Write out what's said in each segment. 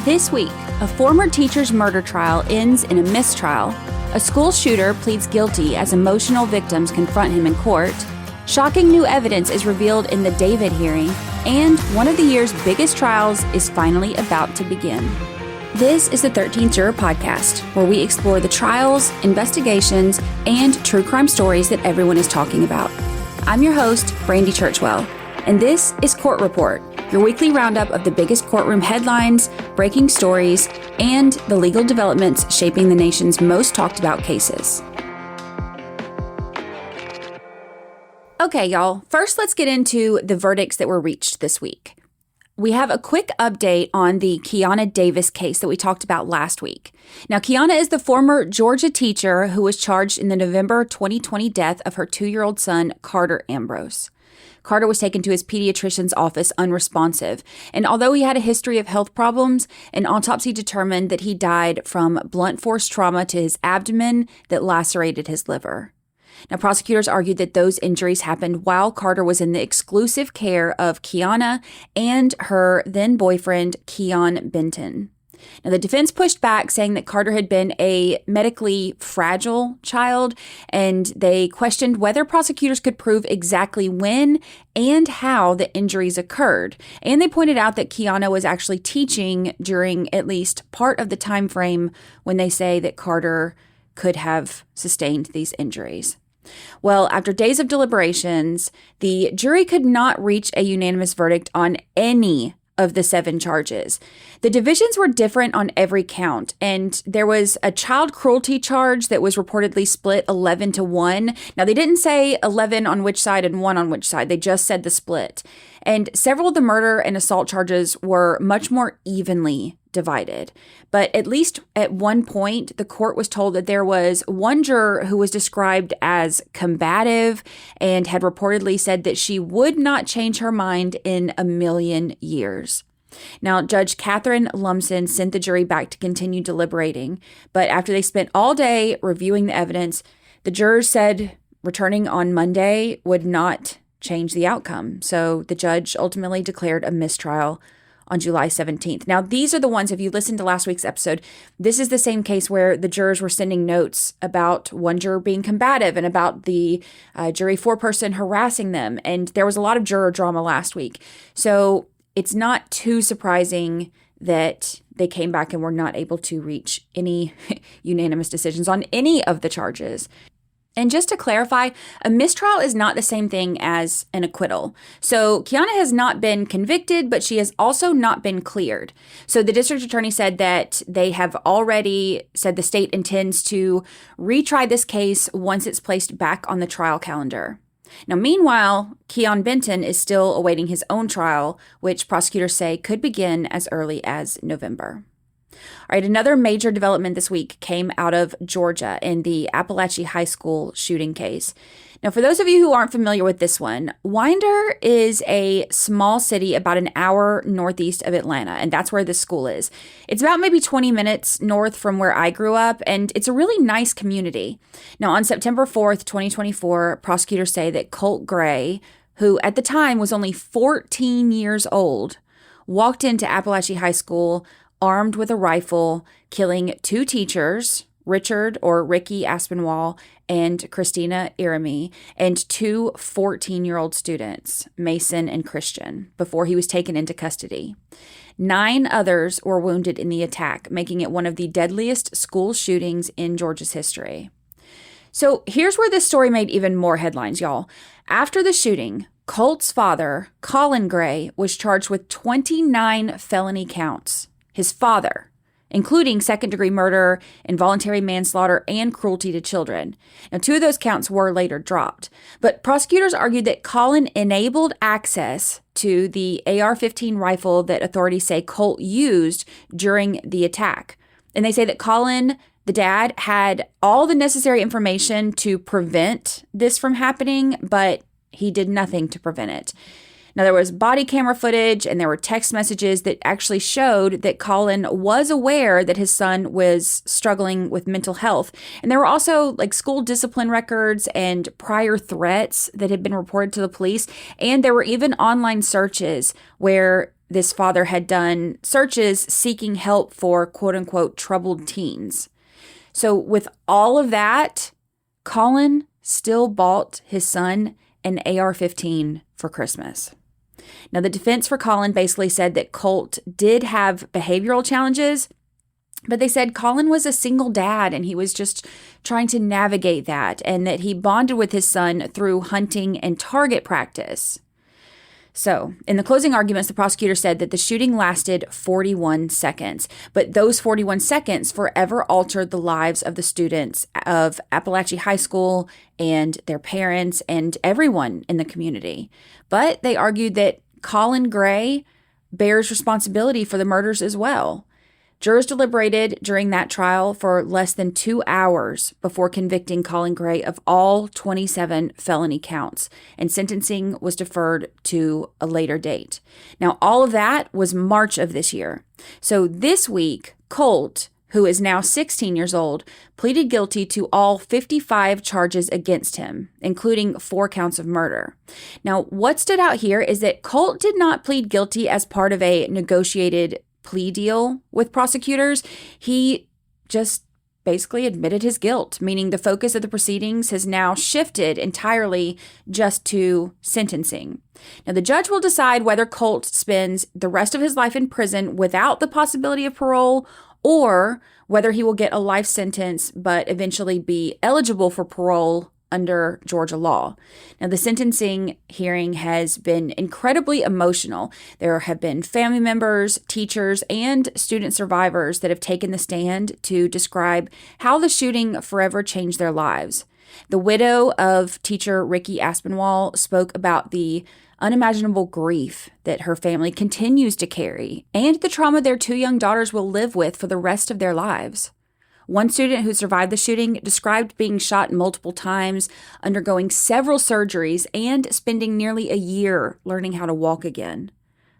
This week, a former teacher's murder trial ends in a mistrial, a school shooter pleads guilty as emotional victims confront him in court, shocking new evidence is revealed in the D4vd hearing, and one of the year's biggest trials is finally about to begin. This is the 13th Juror Podcast, where we explore the trials, investigations, and true crime stories that everyone is talking about. I'm your host, Brandy Churchwell, and this is Court Report, your weekly roundup of the biggest courtroom headlines, breaking stories, and the legal developments shaping the nation's most talked about cases. Okay, y'all. First, let's get into the verdicts that were reached this week. We have a quick update on the Kianna Davis case that we talked about last week. Now, Kianna is the former Georgia teacher who was charged in the November 2020 death of her 2-year-old son, Carter Ambrose. Carter was taken to his pediatrician's office unresponsive, and although he had a history of health problems, an autopsy determined that he died from blunt force trauma to his abdomen that lacerated his liver. Now, prosecutors argued that those injuries happened while Carter was in the exclusive care of Kianna and her then-boyfriend, Keon Benton. Now, the defense pushed back, saying that Carter had been a medically fragile child, and they questioned whether prosecutors could prove exactly when and how the injuries occurred. And they pointed out that Kianna was actually teaching during at least part of the time frame when they say that Carter could have sustained these injuries. Well, after days of deliberations, the jury could not reach a unanimous verdict on any of the 7 charges. The divisions were different on every count, and there was a child cruelty charge that was reportedly split 11-1. Now, they didn't say 11 on which side and 1 on which side. They just said the split. And several of the murder and assault charges were much more evenly divided. But at least at one point, the court was told that there was one juror who was described as combative and had reportedly said that she would not change her mind in a million years. Now, Judge Catherine Lumsden sent the jury back to continue deliberating, but after they spent all day reviewing the evidence, the jurors said returning on Monday would not change the outcome. So the judge ultimately declared a mistrial on July 17th. Now, these are the ones, if you listened to last week's episode, this is the same case where the jurors were sending notes about one juror being combative and about the jury foreperson harassing them. And there was a lot of juror drama last week. So it's not too surprising that they came back and were not able to reach any unanimous decisions on any of the charges. And just to clarify, a mistrial is not the same thing as an acquittal. So Kianna has not been convicted, but she has also not been cleared. So the district attorney said that they have already said the state intends to retry this case once it's placed back on the trial calendar. Now, meanwhile, Keon Benton is still awaiting his own trial, which prosecutors say could begin as early as November. All right, another major development this week came out of Georgia in the Apalachee High School shooting case. Now, for those of you who aren't familiar with this one, Winder is a small city about an hour northeast of Atlanta, and that's where this school is. It's about maybe 20 minutes north from where I grew up, and it's a really nice community. Now, on September 4th, 2024, prosecutors say that Colt Gray, who at the time was only 14 years old, walked into Apalachee High School armed with a rifle, killing 2 teachers, Richard or Ricky Aspinwall and Christina Irami, and 2 14-year-old students, Mason and Christian, before he was taken into custody. 9 others were wounded in the attack, making it one of the deadliest school shootings in Georgia's history. So here's where this story made even more headlines, y'all. After the shooting, Colt's father, Colt Gray, was charged with 29 felony counts. His father, including second-degree murder, involuntary manslaughter, and cruelty to children. Now, 2 of those counts were later dropped. But prosecutors argued that Colin enabled access to the AR-15 rifle that authorities say Colt used during the attack. And they say that Colin, the dad, had all the necessary information to prevent this from happening, but he did nothing to prevent it. Now, there was body camera footage and there were text messages that actually showed that Colin was aware that his son was struggling with mental health. And there were also like school discipline records and prior threats that had been reported to the police. And there were even online searches where this father had done searches seeking help for quote unquote troubled teens. So with all of that, Colin still bought his son an AR-15 for Christmas. Now, the defense for Colin basically said that Colt did have behavioral challenges, but they said Colin was a single dad and he was just trying to navigate that, and that he bonded with his son through hunting and target practice. So, in the closing arguments, the prosecutor said that the shooting lasted 41 seconds, but those 41 seconds forever altered the lives of the students of Apalachee High School and their parents and everyone in the community. But they argued that Colt Gray bears responsibility for the murders as well. Jurors deliberated during that trial for less than 2 hours before convicting Colt Gray of all 27 felony counts, and sentencing was deferred to a later date. Now, all of that was March of this year. So this week, Colt, who is now 16 years old, pleaded guilty to all 55 charges against him, including 4 counts of murder. Now, what stood out here is that Colt did not plead guilty as part of a negotiated plea deal with prosecutors. He just basically admitted his guilt, meaning the focus of the proceedings has now shifted entirely just to sentencing. Now, the judge will decide whether Colt spends the rest of his life in prison without the possibility of parole, or whether he will get a life sentence but eventually be eligible for parole under Georgia law. Now, the sentencing hearing has been incredibly emotional. There have been family members, teachers, and student survivors that have taken the stand to describe how the shooting forever changed their lives. The widow of teacher Ricky Aspinwall spoke about the unimaginable grief that her family continues to carry and the trauma their 2 young daughters will live with for the rest of their lives. One student who survived the shooting described being shot multiple times, undergoing several surgeries, and spending nearly a year learning how to walk again.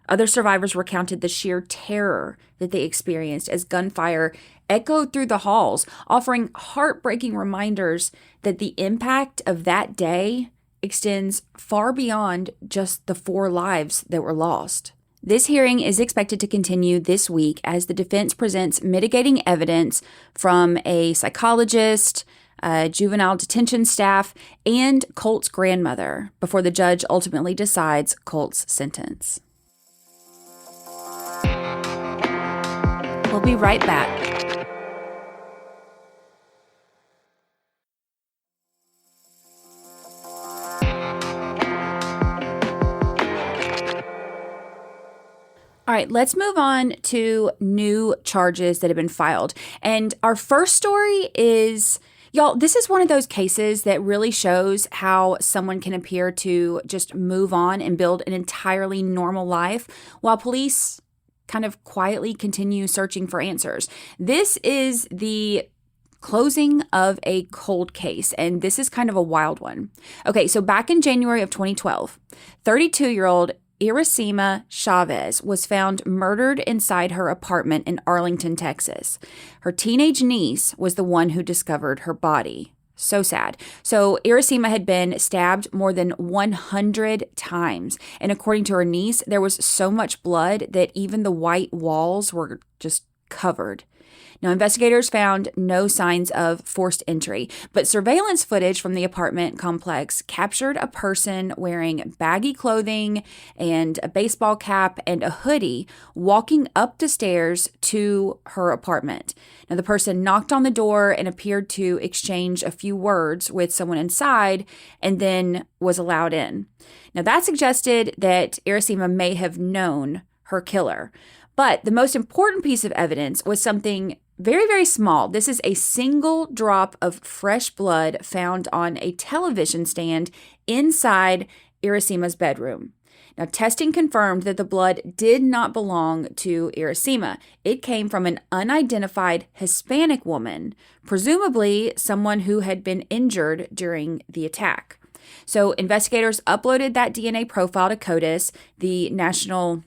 Other survivors recounted the sheer terror that they experienced as gunfire echoed through the halls, offering heartbreaking reminders that the impact of that day extends far beyond just the 4 lives that were lost. This hearing is expected to continue this week as the defense presents mitigating evidence from a psychologist, juvenile detention staff, and Colt's grandmother before the judge ultimately decides Colt's sentence. We'll be right back. All right, let's move on to new charges that have been filed. And our first story is, y'all, this is one of those cases that really shows how someone can appear to just move on and build an entirely normal life while police kind of quietly continue searching for answers. This is the closing of a cold case, and this is kind of a wild one. Okay, so back in January of 2012, 32-year-old Iracema Chavez was found murdered inside her apartment in Arlington, Texas. Her teenage niece was the one who discovered her body. So sad. So Iracema had been stabbed more than 100 times. And according to her niece, there was so much blood that even the white walls were just covered. Now, investigators found no signs of forced entry, but surveillance footage from the apartment complex captured a person wearing baggy clothing and a baseball cap and a hoodie walking up the stairs to her apartment. Now, the person knocked on the door and appeared to exchange a few words with someone inside and then was allowed in. Now, that suggested that Iracema may have known her killer. But the most important piece of evidence was something very, very small. This is a single drop of fresh blood found on a television stand inside Iracema's bedroom. Now, testing confirmed that the blood did not belong to Iracema. It came from an unidentified Hispanic woman, presumably someone who had been injured during the attack. So investigators uploaded that DNA profile to CODIS, the National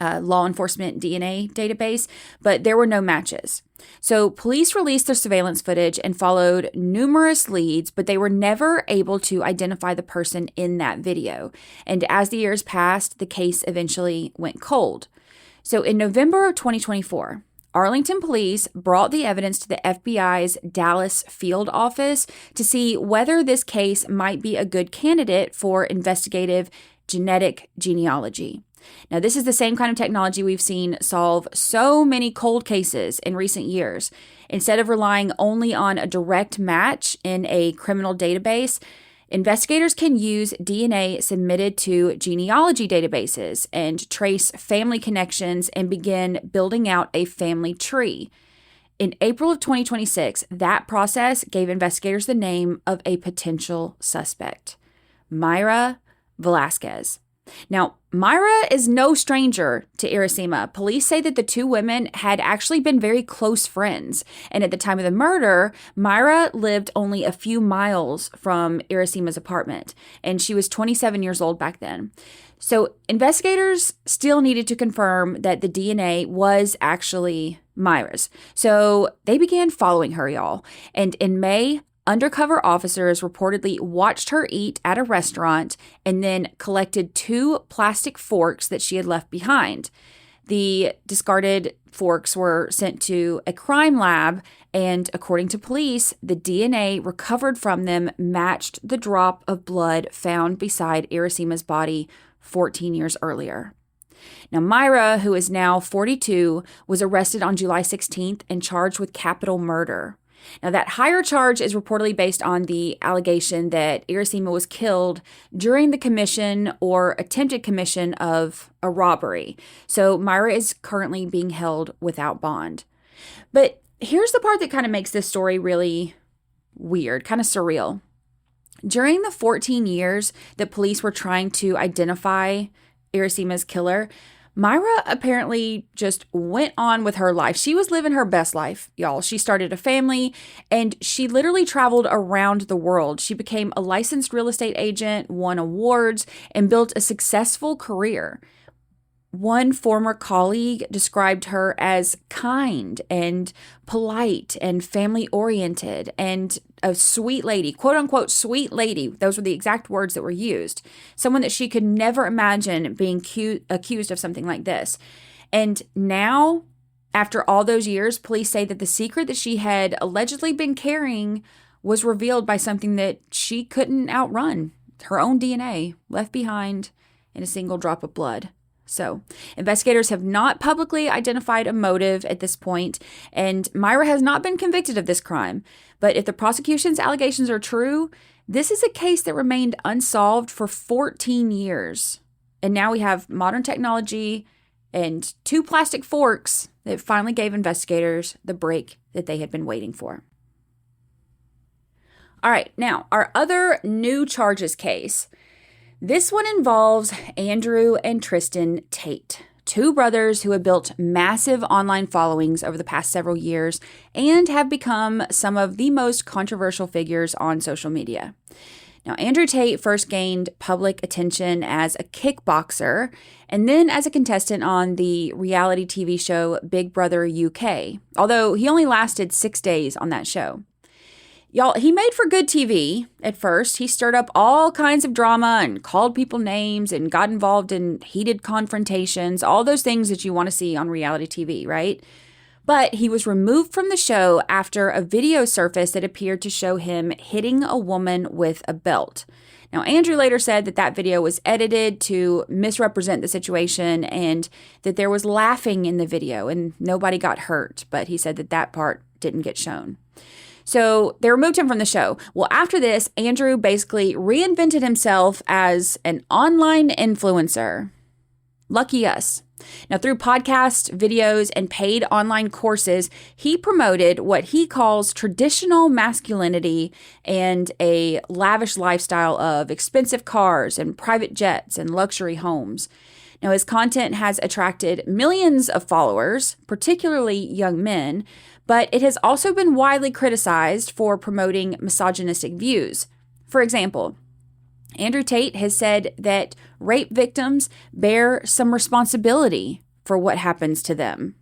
Law Enforcement DNA database, but there were no matches. So police released their surveillance footage and followed numerous leads, but they were never able to identify the person in that video. And as the years passed, the case eventually went cold. So in November of 2024, Arlington police brought the evidence to the FBI's Dallas field office to see whether this case might be a good candidate for investigative genetic genealogy. Now, this is the same kind of technology we've seen solve so many cold cases in recent years. Instead of relying only on a direct match in a criminal database, investigators can use DNA submitted to genealogy databases and trace family connections and begin building out a family tree. In April of 2026, that process gave investigators the name of a potential suspect, Mayra Velasquez. Now, Mayra is no stranger to Iracema. Police say that the two women had actually been very close friends. And at the time of the murder, Mayra lived only a few miles from Iracema's apartment. And she was 27 years old back then. So investigators still needed to confirm that the DNA was actually Mayra's. So they began following her, y'all. And in May, undercover officers reportedly watched her eat at a restaurant and then collected 2 plastic forks that she had left behind. The discarded forks were sent to a crime lab, and according to police, the DNA recovered from them matched the drop of blood found beside Iracema's body 14 years earlier. Now, Mayra, who is now 42, was arrested on July 16th and charged with capital murder. Now, that higher charge is reportedly based on the allegation that Iracema was killed during the commission or attempted commission of a robbery. So Mayra is currently being held without bond. But here's the part that kind of makes this story really weird, kind of surreal. During the 14 years that police were trying to identify Iracema's killer, Mayra apparently just went on with her life. She was living her best life, y'all. She started a family and she literally traveled around the world. She became a licensed real estate agent, won awards, and built a successful career. One former colleague described her as kind and polite and family-oriented and a sweet lady, quote unquote, sweet lady. Those were the exact words that were used. Someone that she could never imagine being accused of something like this. And now, after all those years, police say that the secret that she had allegedly been carrying was revealed by something that she couldn't outrun, her own DNA left behind in a single drop of blood. So, investigators have not publicly identified a motive at this point, and Mayra has not been convicted of this crime. But if the prosecution's allegations are true, this is a case that remained unsolved for 14 years. And now we have modern technology and 2 plastic forks that finally gave investigators the break that they had been waiting for. All right, now, our other new charges case. This one involves Andrew and Tristan Tate, 2 brothers who have built massive online followings over the past several years and have become some of the most controversial figures on social media. Now, Andrew Tate first gained public attention as a kickboxer and then as a contestant on the reality TV show Big Brother UK, although he only lasted 6 days on that show. Y'all, he made for good TV at first. He stirred up all kinds of drama and called people names and got involved in heated confrontations, all those things that you want to see on reality TV, right? But he was removed from the show after a video surfaced that appeared to show him hitting a woman with a belt. Now, Andrew later said that that video was edited to misrepresent the situation and that there was laughing in the video and nobody got hurt, but he said that that part didn't get shown. So they removed him from the show. Well, after this, Andrew basically reinvented himself as an online influencer. Lucky us. Now, through podcasts, videos, and paid online courses, he promoted what he calls traditional masculinity and a lavish lifestyle of expensive cars and private jets and luxury homes. Now, his content has attracted millions of followers, particularly young men, but it has also been widely criticized for promoting misogynistic views. For example, Andrew Tate has said that rape victims bear some responsibility for what happens to them.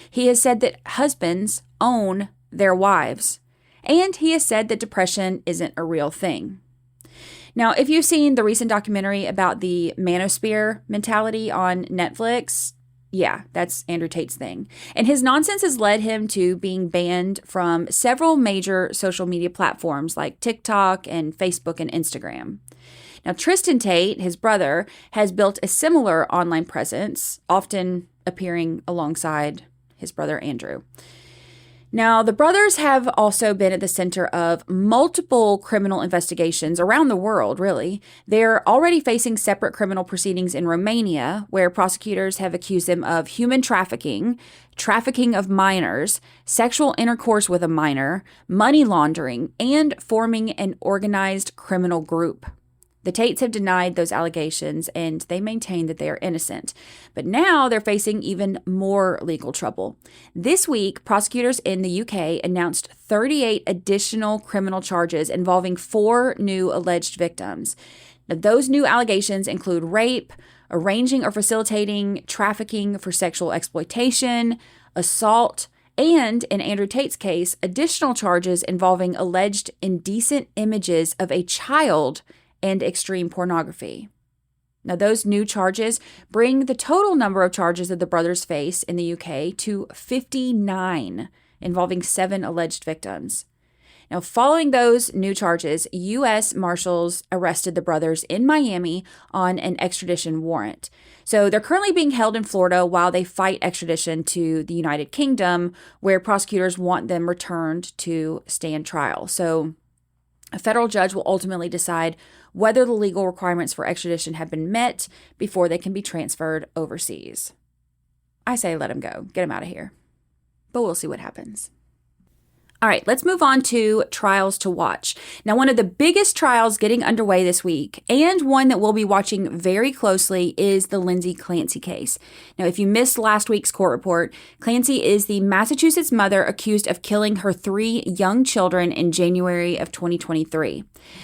He has said that husbands own their wives, and he has said that depression isn't a real thing. Now, if you've seen the recent documentary about the manosphere mentality on Netflix, yeah, that's Andrew Tate's thing. And his nonsense has led him to being banned from several major social media platforms like TikTok and Facebook and Instagram. Now, Tristan Tate, his brother, has built a similar online presence, often appearing alongside his brother Andrew. Now, the brothers have also been at the center of multiple criminal investigations around the world, really. They're already facing separate criminal proceedings in Romania, where prosecutors have accused them of human trafficking, trafficking of minors, sexual intercourse with a minor, money laundering, and forming an organized criminal group. The Tates have denied those allegations, and they maintain that they are innocent. But now they're facing even more legal trouble. This week, prosecutors in the UK announced 38 additional criminal charges involving 4 new alleged victims. Now, those new allegations include rape, arranging or facilitating trafficking for sexual exploitation, assault, and, in Andrew Tate's case, additional charges involving alleged indecent images of a child and extreme pornography. Now, those new charges bring the total number of charges that the brothers face in the UK to 59, involving 7 alleged victims. Now, following those new charges, U.S. Marshals arrested the brothers in Miami on an extradition warrant. So they're currently being held in Florida while they fight extradition to the United Kingdom, where prosecutors want them returned to stand trial. So a federal judge will ultimately decide whether the legal requirements for extradition have been met before they can be transferred overseas. I say let them go. Get them out of here. But we'll see what happens. All right, let's move on to trials to watch. Now, one of the biggest trials getting underway this week, and one that we'll be watching very closely, is the Lindsay Clancy case. Now, if you missed last week's court report, Clancy is the Massachusetts mother accused of killing her 3 young children in January of 2023.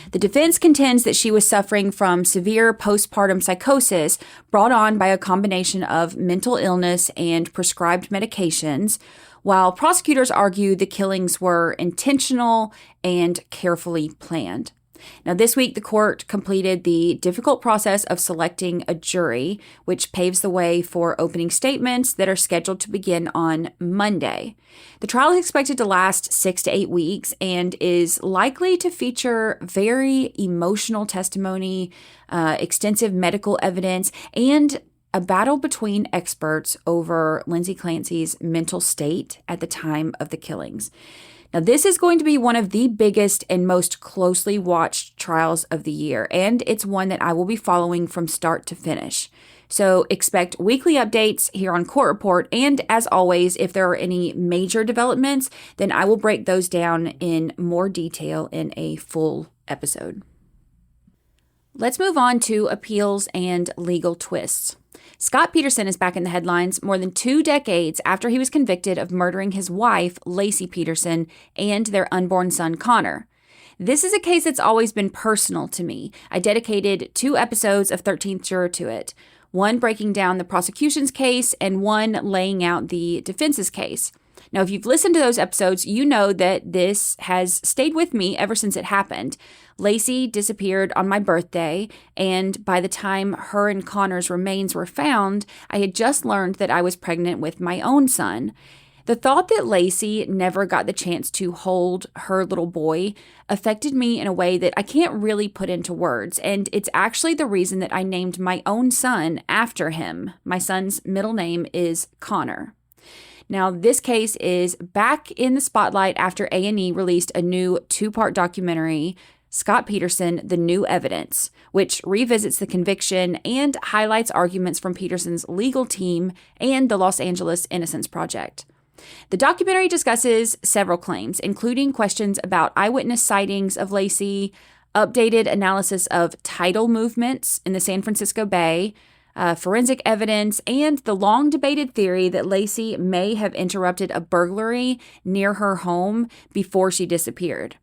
The defense contends that she was suffering from severe postpartum psychosis brought on by a combination of mental illness and prescribed medications, while prosecutors argue the killings were intentional and carefully planned. Now, this week, the court completed the difficult process of selecting a jury, which paves the way for opening statements that are scheduled to begin on Monday. The trial is expected to last 6 to 8 weeks and is likely to feature very emotional testimony, extensive medical evidence, and a battle between experts over Lindsay Clancy's mental state at the time of the killings. Now, this is going to be one of the biggest and most closely watched trials of the year, and it's one that I will be following from start to finish. So expect weekly updates here on Court Report, and as always, if there are any major developments, then I will break those down in more detail in a full episode. Let's move on to appeals and legal twists. Scott Peterson is back in the headlines more than 2 decades after he was convicted of murdering his wife, Laci Peterson, and their unborn son, Connor. This is a case that's always been personal to me. I dedicated 2 episodes of 13th Juror to it, one breaking down the prosecution's case and one laying out the defense's case. Now, if you've listened to those episodes, you know that this has stayed with me ever since it happened. Laci disappeared on my birthday, and by the time her and Connor's remains were found, I had just learned that I was pregnant with my own son. The thought that Laci never got the chance to hold her little boy affected me in a way that I can't really put into words, and it's actually the reason that I named my own son after him. My son's middle name is Connor. Now, this case is back in the spotlight after A&E released a new 2-part documentary, Scott Peterson, The New Evidence, which revisits the conviction and highlights arguments from Peterson's legal team and the Los Angeles Innocence Project. The documentary discusses several claims, including questions about eyewitness sightings of Laci, updated analysis of tidal movements in the San Francisco Bay, forensic evidence, and the long-debated theory that Laci may have interrupted a burglary near her home before she disappeared.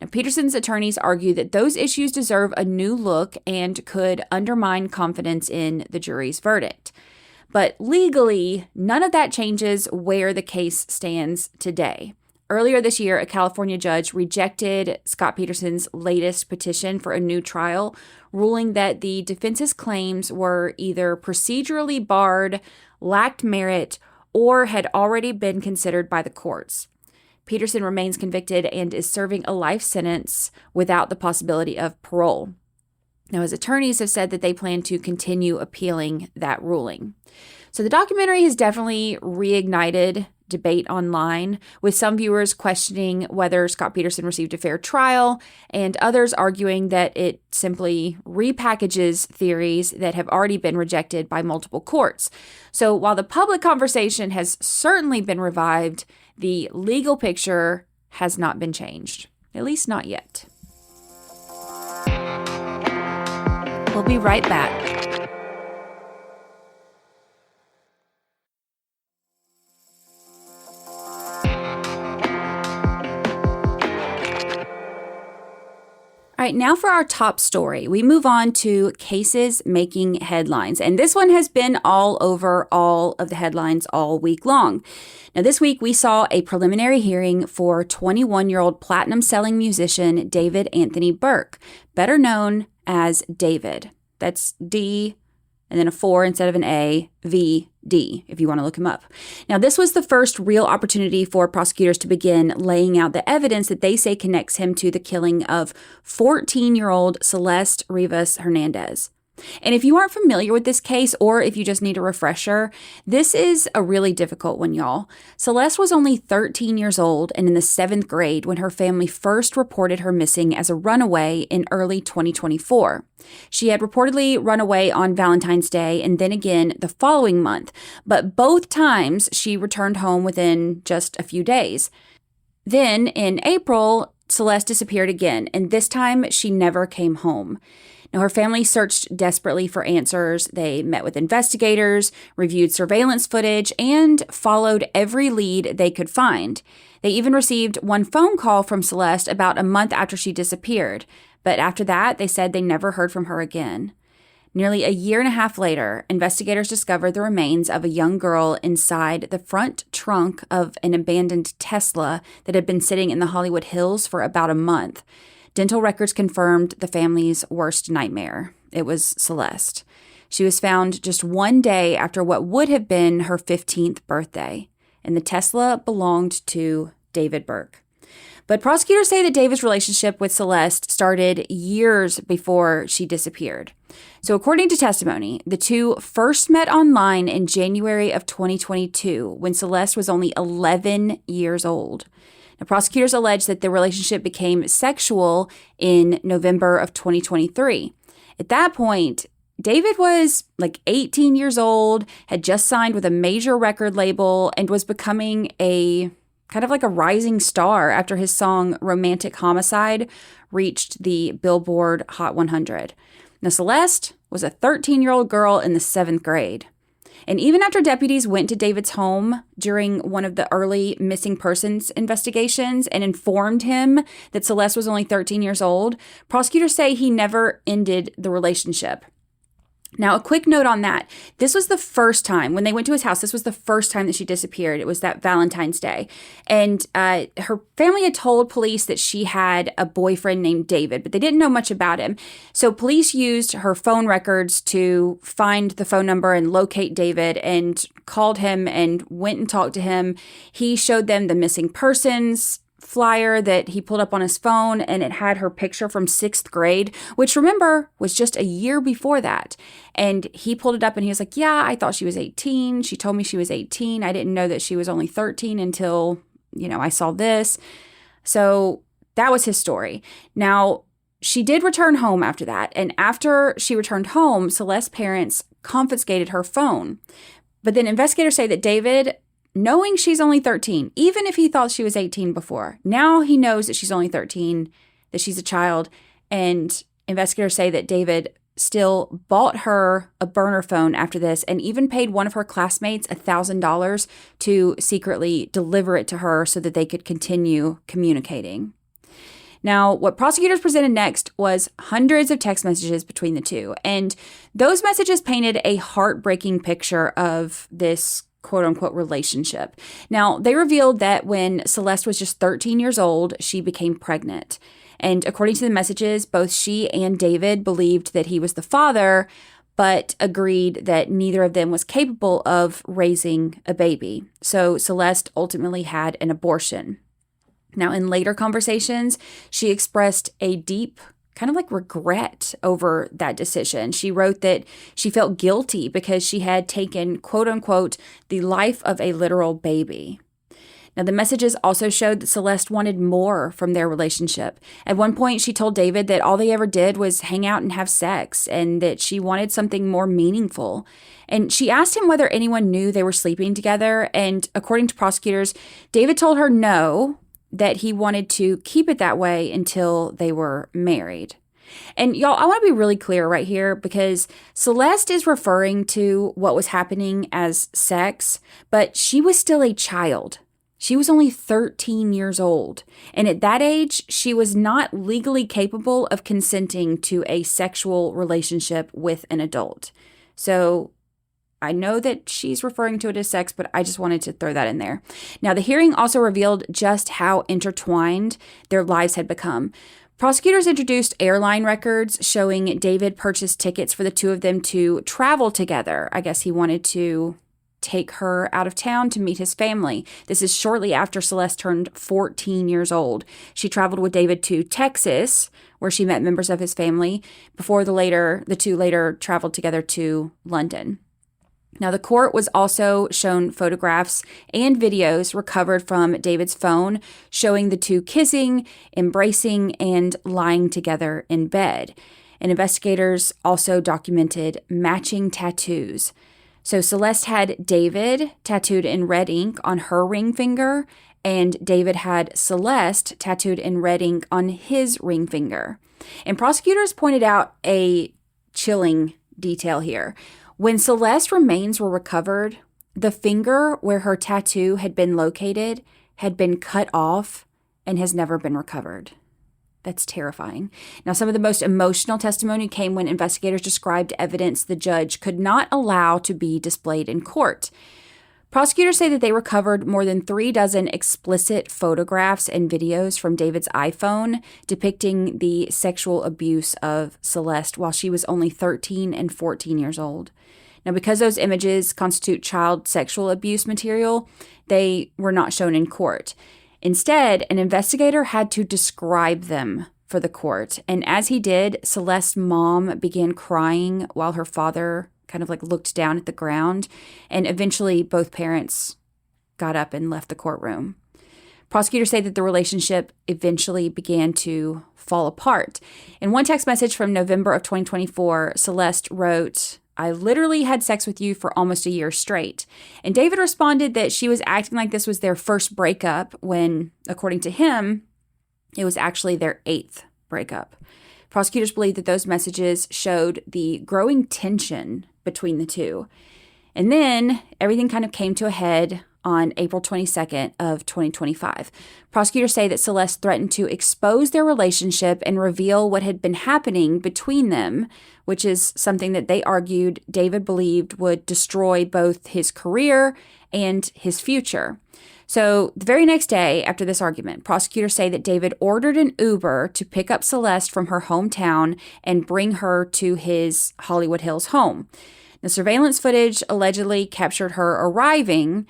Now, Peterson's attorneys argue that those issues deserve a new look and could undermine confidence in the jury's verdict. But legally, none of that changes where the case stands today. Earlier this year, a California judge rejected Scott Peterson's latest petition for a new trial, ruling that the defense's claims were either procedurally barred, lacked merit, or had already been considered by the courts. Peterson remains convicted and is serving a life sentence without the possibility of parole. Now, his attorneys have said that they plan to continue appealing that ruling. So the documentary has definitely reignited debate online, with some viewers questioning whether Scott Peterson received a fair trial and others arguing that it simply repackages theories that have already been rejected by multiple courts. So while the public conversation has certainly been revived, the legal picture has not been changed, at least not yet. We'll be right back. All right, now for our top story. We move on to cases making headlines. And this one has been all over all of the headlines all week long. Now, this week we saw a preliminary hearing for 21-year-old platinum-selling musician David Anthony Burke, better known as David. That's D and then a 4 instead of an A, V, D, if you want to look him up. Now, this was the first real opportunity for prosecutors to begin laying out the evidence that they say connects him to the killing of 14-year-old Celeste Rivas Hernandez. And if you aren't familiar with this case, or if you just need a refresher, this is a really difficult one, y'all. Celeste was only 13 years old and in the 7th grade when her family first reported her missing as a runaway in early 2024. She had reportedly run away on Valentine's Day and then again the following month, but both times she returned home within just a few days. Then in April, Celeste disappeared again, and this time she never came home. Now, her family searched desperately for answers. They met with investigators, reviewed surveillance footage, and followed every lead they could find. They even received one phone call from Celeste about a month after she disappeared. But after that, they said they never heard from her again. Nearly a year and a half later, investigators discovered the remains of a young girl inside the front trunk of an abandoned Tesla that had been sitting in the Hollywood Hills for about a month. Dental records confirmed the family's worst nightmare. It was Celeste. She was found just one day after what would have been her 15th birthday, and the Tesla belonged to David Burke. But prosecutors say that David's relationship with Celeste started years before she disappeared. So according to testimony, the two first met online in January of 2022 when Celeste was only 11 years old. Now, prosecutors allege that the relationship became sexual in November of 2023. At that point, David was like 18 years old, had just signed with a major record label, and was becoming a kind of like a rising star after his song Romantic Homicide reached the Billboard Hot 100. Now, Celeste was a 13-year-old girl in the 7th grade. And even after deputies went to David's home during one of the early missing persons investigations and informed him that Celeste was only 13 years old, prosecutors say he never ended the relationship. Now, a quick note on that. This was the first time, when they went to his house, this was the first time that she disappeared. It was that Valentine's Day. And her family had told police that she had a boyfriend named David, but they didn't know much about him. So police used her phone records to find the phone number and locate David, and called him and went and talked to him. He showed them the missing persons flyer that he pulled up on his phone, and it had her picture from 6th grade, which, remember, was just a year before that. And he pulled it up and he was like, yeah, I thought she was 18. She told me she was 18. I didn't know that she was only 13 until, I saw this. So that was his story. Now, she did return home after that. And after she returned home, Celeste's parents confiscated her phone. But then investigators say that David, knowing she's only 13, even if he thought she was 18 before, now he knows that she's only 13, that she's a child, and investigators say that David still bought her a burner phone after this and even paid one of her classmates $1,000 to secretly deliver it to her so that they could continue communicating. Now, what prosecutors presented next was hundreds of text messages between the two, and those messages painted a heartbreaking picture of this quote-unquote relationship. Now, they revealed that when Celeste was just 13 years old, she became pregnant. And according to the messages, both she and David believed that he was the father, but agreed that neither of them was capable of raising a baby. So Celeste ultimately had an abortion. Now, in later conversations, she expressed a deep kind of like regret over that decision. She wrote that she felt guilty because she had taken, quote unquote, the life of a literal baby. Now, the messages also showed that Celeste wanted more from their relationship. At one point, she told David that all they ever did was hang out and have sex, and that she wanted something more meaningful. And she asked him whether anyone knew they were sleeping together. And according to prosecutors, David told her no, that he wanted to keep it that way until they were married. And y'all, I want to be really clear right here because Celeste is referring to what was happening as sex, but she was still a child. She was only 13 years old. And at that age, she was not legally capable of consenting to a sexual relationship with an adult. So I know that she's referring to it as sex, but I just wanted to throw that in there. Now, the hearing also revealed just how intertwined their lives had become. Prosecutors introduced airline records showing David purchased tickets for the two of them to travel together. I guess he wanted to take her out of town to meet his family. This is shortly after Celeste turned 14 years old. She traveled with David to Texas, where she met members of his family, before the two later traveled together to London. Now, the court was also shown photographs and videos recovered from David's phone showing the two kissing, embracing, and lying together in bed. And investigators also documented matching tattoos. So Celeste had David tattooed in red ink on her ring finger, and David had Celeste tattooed in red ink on his ring finger. And prosecutors pointed out a chilling detail here. When Celeste's remains were recovered, the finger where her tattoo had been located had been cut off and has never been recovered. That's terrifying. Now, some of the most emotional testimony came when investigators described evidence the judge could not allow to be displayed in court. Prosecutors say that they recovered more than 36 explicit photographs and videos from David's iPhone depicting the sexual abuse of Celeste while she was only 13 and 14 years old. Now, because those images constitute child sexual abuse material, they were not shown in court. Instead, an investigator had to describe them for the court. And as he did, Celeste's mom began crying while her father kind of like looked down at the ground. And eventually, both parents got up and left the courtroom. Prosecutors say that the relationship eventually began to fall apart. In one text message from November of 2024, Celeste wrote, "I literally had sex with you for almost a year straight." And David responded that she was acting like this was their first breakup when, according to him, it was actually their 8th breakup. Prosecutors believe that those messages showed the growing tension between the two. And then everything kind of came to a head on April 22nd of 2025. Prosecutors say that Celeste threatened to expose their relationship and reveal what had been happening between them, which is something that they argued David believed would destroy both his career and his future. So the very next day after this argument, prosecutors say that David ordered an Uber to pick up Celeste from her hometown and bring her to his Hollywood Hills home. The surveillance footage allegedly captured her arriving,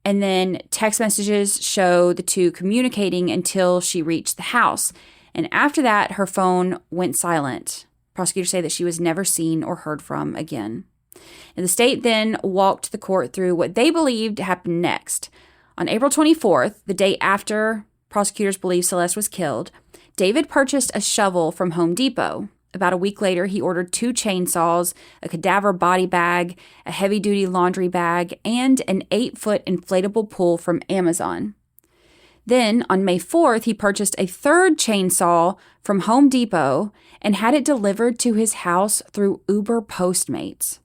and then text messages show the two communicating until she reached the house. And after that, her phone went silent. Prosecutors say that she was never seen or heard from again. And the state then walked the court through what they believed happened next. On April 24th, the day after prosecutors believe Celeste was killed, David purchased a shovel from Home Depot. About a week later, he ordered 2 chainsaws, a cadaver body bag, a heavy-duty laundry bag, and an 8-foot inflatable pool from Amazon. Then, on May 4th, he purchased a 3rd chainsaw from Home Depot and had it delivered to his house through Uber Postmates.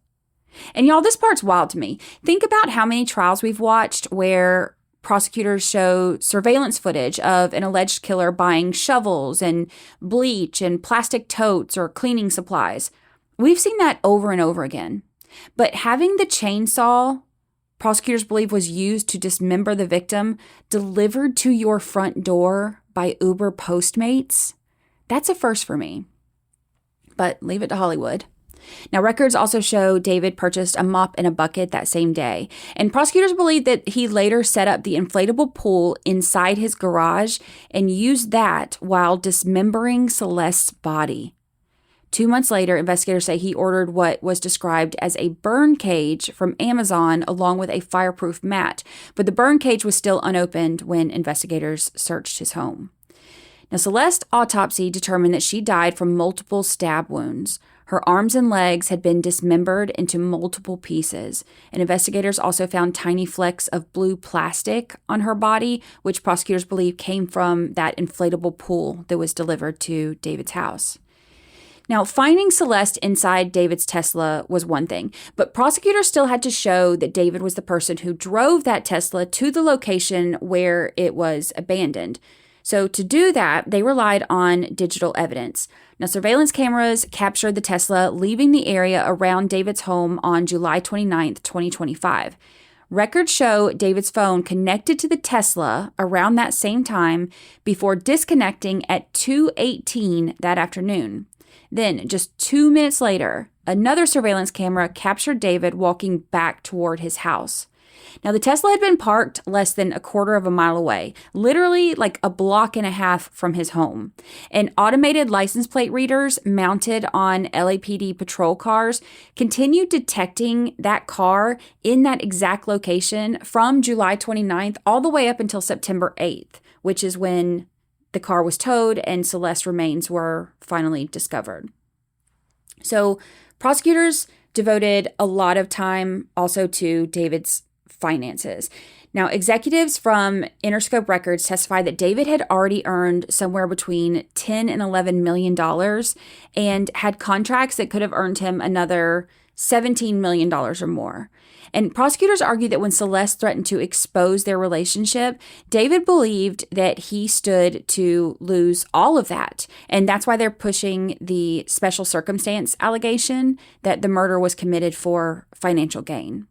And y'all, this part's wild to me. Think about how many trials we've watched where prosecutors show surveillance footage of an alleged killer buying shovels and bleach and plastic totes or cleaning supplies. We've seen that over and over again. But having the chainsaw prosecutors believe was used to dismember the victim delivered to your front door by Uber Postmates, that's a first for me. But leave it to Hollywood. Now, records also show David purchased a mop and a bucket that same day, and prosecutors believe that he later set up the inflatable pool inside his garage and used that while dismembering Celeste's body. 2 months later, investigators say he ordered what was described as a burn cage from Amazon along with a fireproof mat, but the burn cage was still unopened when investigators searched his home. Now, Celeste's autopsy determined that she died from multiple stab wounds. Her arms and legs had been dismembered into multiple pieces, and investigators also found tiny flecks of blue plastic on her body, which prosecutors believe came from that inflatable pool that was delivered to David's house. Now, finding Celeste inside David's Tesla was one thing, but prosecutors still had to show that David was the person who drove that Tesla to the location where it was abandoned. So to do that, they relied on digital evidence. Now, surveillance cameras captured the Tesla leaving the area around David's home on July 29th, 2025. Records show David's phone connected to the Tesla around that same time before disconnecting at 2:18 that afternoon. Then, just 2 minutes later, another surveillance camera captured David walking back toward his house. Now, the Tesla had been parked less than a quarter of a mile away, literally like a block and a half from his home. And automated license plate readers mounted on LAPD patrol cars continued detecting that car in that exact location from July 29th all the way up until September 8th, which is when the car was towed and Celeste's remains were finally discovered. So prosecutors devoted a lot of time also to David's finances. Now, executives from Interscope Records testified that David had already earned somewhere between $10 and $11 million and had contracts that could have earned him another $17 million or more. And prosecutors argued that when Celeste threatened to expose their relationship, David believed that he stood to lose all of that. And that's why they're pushing the special circumstance allegation that the murder was committed for financial gain.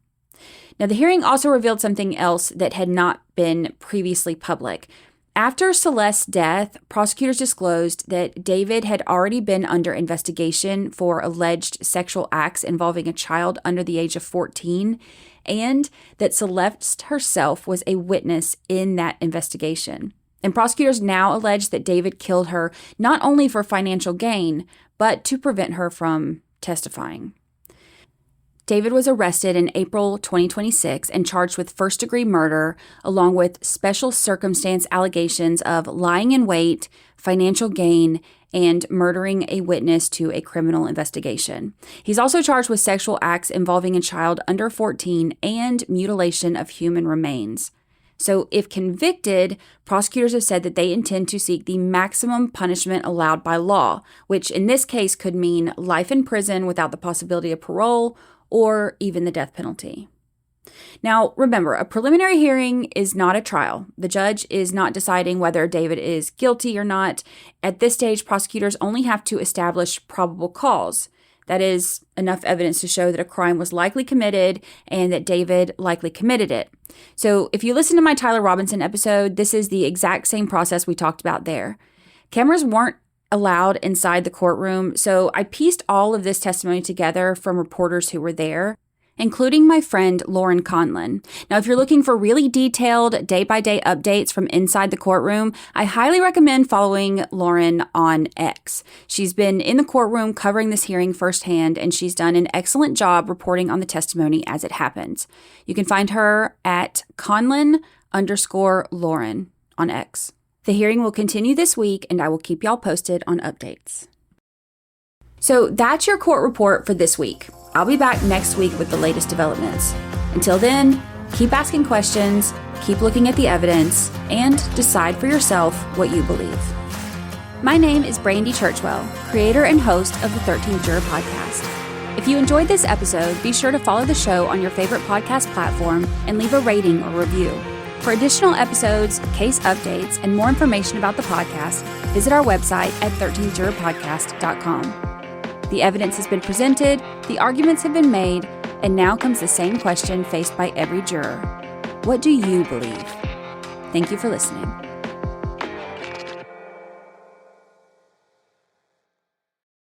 Now, the hearing also revealed something else that had not been previously public. After Celeste's death, prosecutors disclosed that David had already been under investigation for alleged sexual acts involving a child under the age of 14, and that Celeste herself was a witness in that investigation. And prosecutors now allege that David killed her not only for financial gain, but to prevent her from testifying. David was arrested in April 2026 and charged with first-degree murder, along with special circumstance allegations of lying in wait, financial gain, and murdering a witness to a criminal investigation. He's also charged with sexual acts involving a child under 14 and mutilation of human remains. So if convicted, prosecutors have said that they intend to seek the maximum punishment allowed by law, which in this case could mean life in prison without the possibility of parole or even the death penalty. Now, remember, a preliminary hearing is not a trial. The judge is not deciding whether David is guilty or not. At this stage, prosecutors only have to establish probable cause. That is, enough evidence to show that a crime was likely committed and that David likely committed it. So if you listen to my Tyler Robinson episode, this is the exact same process we talked about there. Cameras weren't allowed inside the courtroom, so I pieced all of this testimony together from reporters who were there, including my friend Lauren Conlon. Now, if you're looking for really detailed day-by-day updates from inside the courtroom, I highly recommend following Lauren on X. She's been in the courtroom covering this hearing firsthand, and she's done an excellent job reporting on the testimony as it happens. You can find her at Conlon_Lauren on X. The hearing will continue this week, and I will keep y'all posted on updates. So that's your court report for this week. I'll be back next week with the latest developments. Until then, keep asking questions, keep looking at the evidence, and decide for yourself what you believe. My name is Brandy Churchwell, creator and host of the 13th Juror podcast. If you enjoyed this episode, be sure to follow the show on your favorite podcast platform and leave a rating or review. For additional episodes, case updates, and more information about the podcast, visit our website at 13thjurorpodcast.com. The evidence has been presented, the arguments have been made, and now comes the same question faced by every juror. What do you believe? Thank you for listening.